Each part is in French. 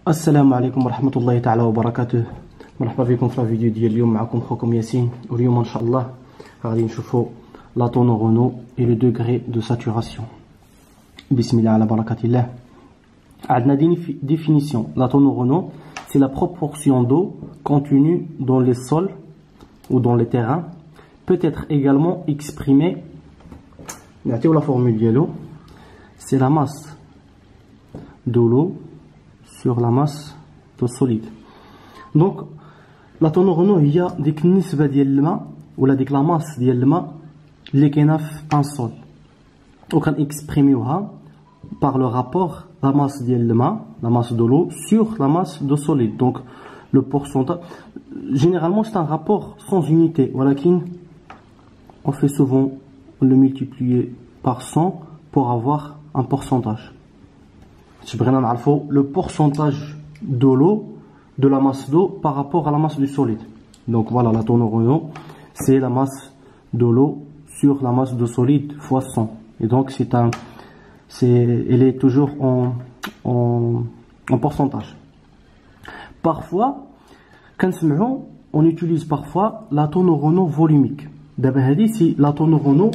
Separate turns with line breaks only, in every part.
السلام عليكم ورحمة الله تعالى وبركاته. مرحبا بكم في الفيديو ديال اليوم. معكم خوكم ياسين، واليوم ان شاء الله غادي نشوفوا لا طونو رونو et le degré de saturation. بسم الله على بركة الله. عندنا définition. La tonneau Renault, c'est la proportion d'eau contenue dans les sols ou dans les terrains, peut être également exprimée. La formule dialo, c'est la masse de l'eau sur la masse de solide. Donc la tonneau Renault, il y a des nisba ديال الماء ولا ديك la masse ديال الماء اللي كاينه في un sol. وكان expriméوها par le rapport la masse de la masse de l'eau sur la masse de solide. Donc le pourcentage, généralement c'est un rapport sans unité, voilà, on fait souvent le multiplier par 100 pour avoir un pourcentage. Le pourcentage de l'eau, de la masse d'eau par rapport à la masse du solide. Donc voilà, la tonneau Renault, c'est la masse de l'eau sur la masse de solide fois 100. Et donc elle est toujours en pourcentage. Parfois, on utilise parfois la tonneau Renault volumique. D'abord, c'est la tonneau Renault,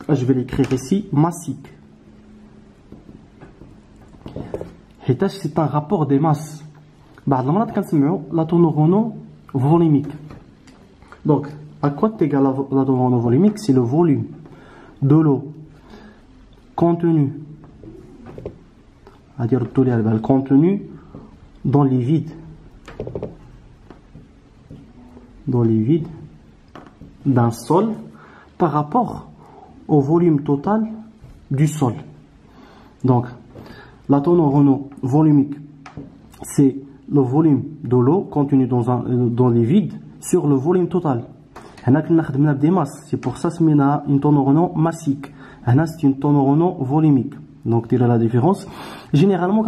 je vais l'écrire ici, massique. C'est un rapport des masses. La tonneau Renault volumique. Donc, à quoi est égal la tonneau Renault volumique? C'est le volume de l'eau contenu, c'est-à-dire le contenu dans les vides d'un sol par rapport au volume total du sol. Donc la tonneau Renault volumique, c'est le volume de l'eau contenu dans les vides sur le volume total. C'est pour ça que c'est une tonneau Renault massique. C'est une tonneau Renault volumique. Donc, c'est la différence. Généralement,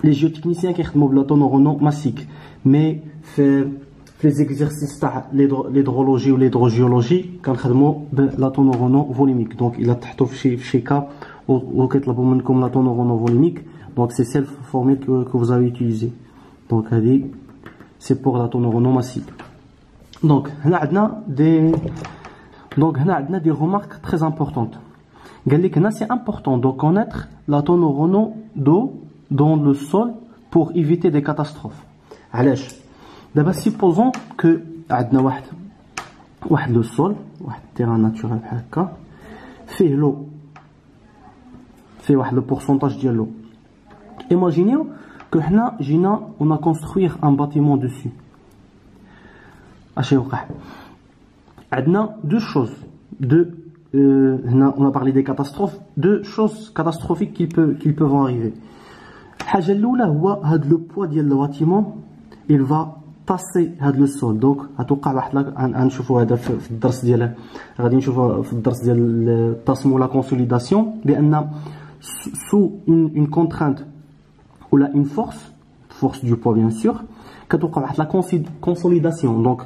les géotechniciens qui ont la tonneau Renault massique, mais les exercices de l'hydrologie ou l'hydrogéologie, quand on la tonneau Renault volumique. Donc, il a chez cas où comme la tonneau Renault volumique. Donc, c'est celle formule que vous avez utilisée. Donc, c'est pour la tonneau Renault massique. Donc, on a des remarques très importantes. C'est important de connaître la tonneau Renault d'eau dans le sol pour éviter des catastrophes. D'abord, supposons que le sol, un terrain naturel, fait l'eau, fait le pourcentage de l'eau. Imaginez que on a construit un bâtiment dessus. On a deux choses. On a parlé des catastrophes. Deux choses catastrophiques qui peuvent arriver. Le poids du bâtiment, il va tasser le sol. Donc, la consolidation, sous une contrainte ou une force du poids bien sûr, la consolidation. Donc,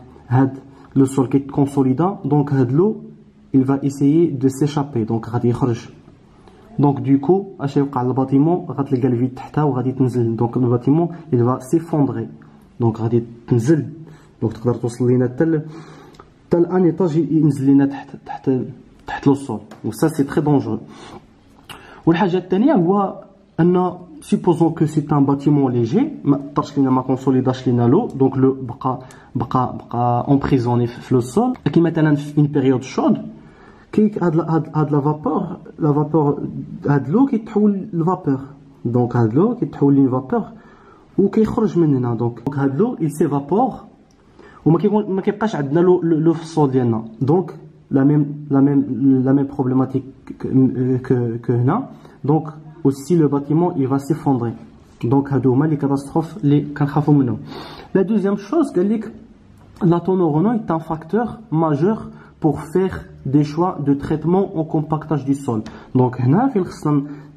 le sol qui est consolidant, donc l'eau, il va essayer de s'échapper. Donc, du coup, le bâtiment, donc le bâtiment, il va s'effondrer. Donc, donc tel un étage le sol. Donc ça, c'est très dangereux. Supposons que c'est un bâtiment léger, donc le emprisonné dans le sol, qui maintenant une période chaude, qui a de la vapeur de l'eau qui est la vapeur. Donc de l'eau qui est une vapeur ou qui sort maintenant. Donc de l'eau il s'évapore ou ما كيبقاش عندنا l'eau في الصول ديالنا. Donc la même problématique que هنا. Donc aussi le bâtiment il va s'effondrer. Donc les catastrophes la deuxième chose, la tonneau Renault est un facteur majeur pour faire des choix de traitement au compactage du sol. Donc nous avons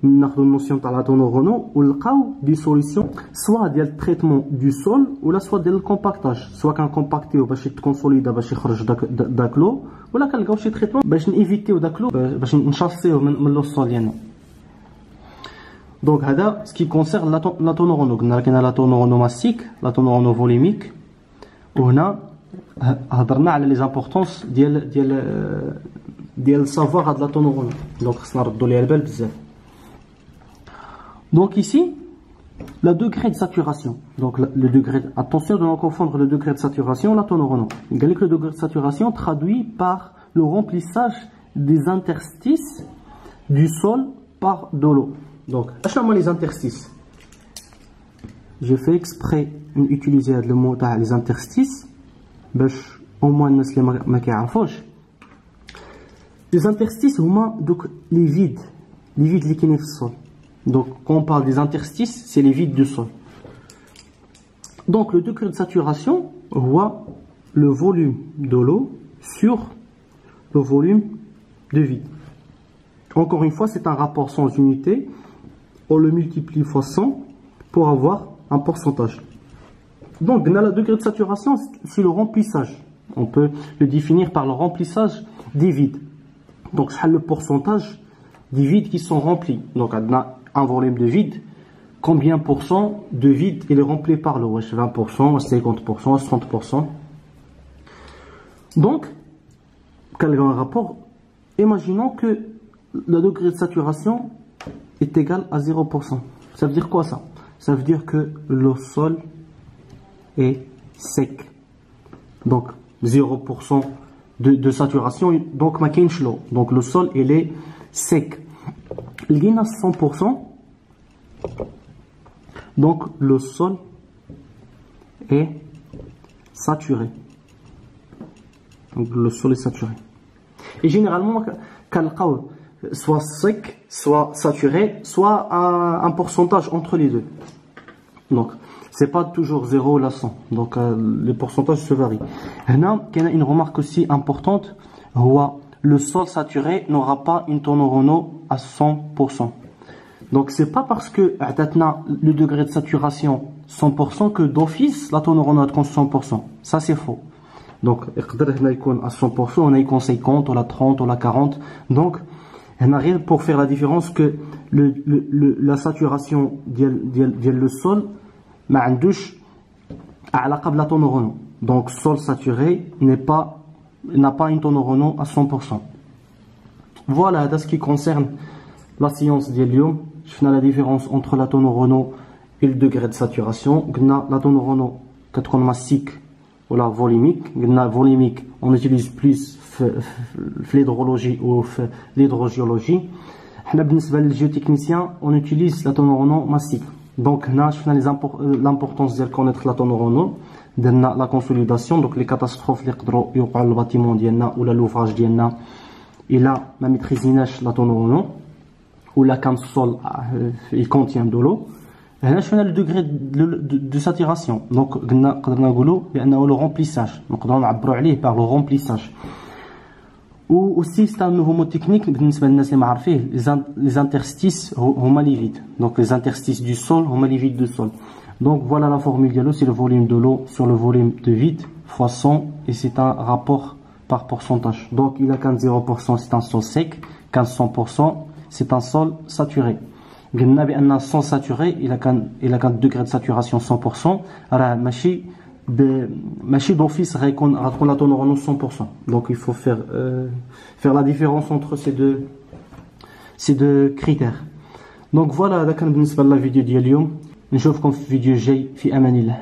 une notion de la tonneau Renault ou des solutions soit du traitement du sol ou soit du compactage, soit qu'un compacté ou باش يتكونسوليدا باش يخرج داك لو ولا كنلقاو شي traitement باش نيفيتيو داك لو باش نشاسيوه من لو sol ديالنا. Donc هذا ce qui concerne la tono-renault. قلنا كاين la tono-renault massique, la tono-renault volumique. وهنا هضرنا على les importances ديال savoir هاد la tono-renault. Donc خصنا نردوا ليها البال بزاف. Donc ici le degré de saturation. Donc le degré, attention de ne pas confondre le degré de saturation et la tono-renault. Le degré de saturation traduit par le remplissage des interstices du sol par de l'eau. Donc, achète-moi les interstices. J'ai fait exprès d'utiliser le mot les interstices, au moins les interstices, donc les vides qui sont dans le sol. Donc, quand on parle des interstices, c'est les vides du sol. Donc, le degré de saturation voit le volume de l'eau sur le volume de vide. Encore une fois, c'est un rapport sans unité. On le multiplie fois 100 pour avoir un pourcentage. Donc, le degré de saturation, c'est le remplissage. On peut le définir par le remplissage des vides. Donc, c'est le pourcentage des vides qui sont remplis. Donc, on a un volume de vide. Combien % de vide il est rempli par l'eau? 20%, 50%, 30%. Donc, quel est un rapport? Imaginons que le degré de saturation est égal à 0%. Ça veut dire quoi ça? Ça veut dire que le sol est sec. Donc 0% de saturation, donc ma l'eau. Donc le sol il est sec. Il y a 100%. Donc le sol est saturé. Donc le sol est saturé. Et généralement, soit sec, soit saturé, soit un pourcentage entre les deux. Donc, c'est pas toujours 0 ou 100. Donc, les pourcentages se varient. Il y a une remarque aussi importante. Le sol saturé n'aura pas une tono-renault à 100%. Donc, c'est pas parce que le degré de saturation 100% que d'office la tono-renault est 100%. Ça, c'est faux. Donc, à 100%, on a 50, on a 30, on a 40. Donc, il n'y a rien pour faire la différence que la saturation le sol n'a pas la tono-renault. Donc, sol saturé n'a pas une tono-renault à 100%. Voilà, c'est ce qui concerne la science d'Hélium. Je fais la différence entre la tono-renault et le degré de saturation. La tono-renault, quand on massique ou la volumique. Volumique, on utilise plus l'hydrologie ou l'hydrogéologie. Pour les géotechniciens, on utilise la tono-renault massique. Donc, l'importance de connaître la tono-renault, la consolidation, donc les catastrophes qui peuvent le bâtiment ou l'ouvrage, et là, la maîtrise la tono-renault, ou la canne sol, il contient de l'eau. Le degré de saturation. Donc, on a le remplissage. Donc, on a par le remplissage. Ou aussi, c'est un nouveau mot technique, les interstices sont les vides. Donc, les interstices du sol sont les vides du sol. Donc, voilà la formule de l'eau, c'est le volume de l'eau sur le volume de vide fois 100, et c'est un rapport par pourcentage. Donc, il a 0%, c'est un sol sec, 100%, c'est un sol saturé. Un sol saturé, il a un degré de saturation 100%. Alors, machine d'office la tono-renault 100%. Donc, il faut faire la différence entre ces deux critères. Donc, voilà, là, la vidéo d'aujourd'hui. نشوفكم في فيديو جاي في أمان الله.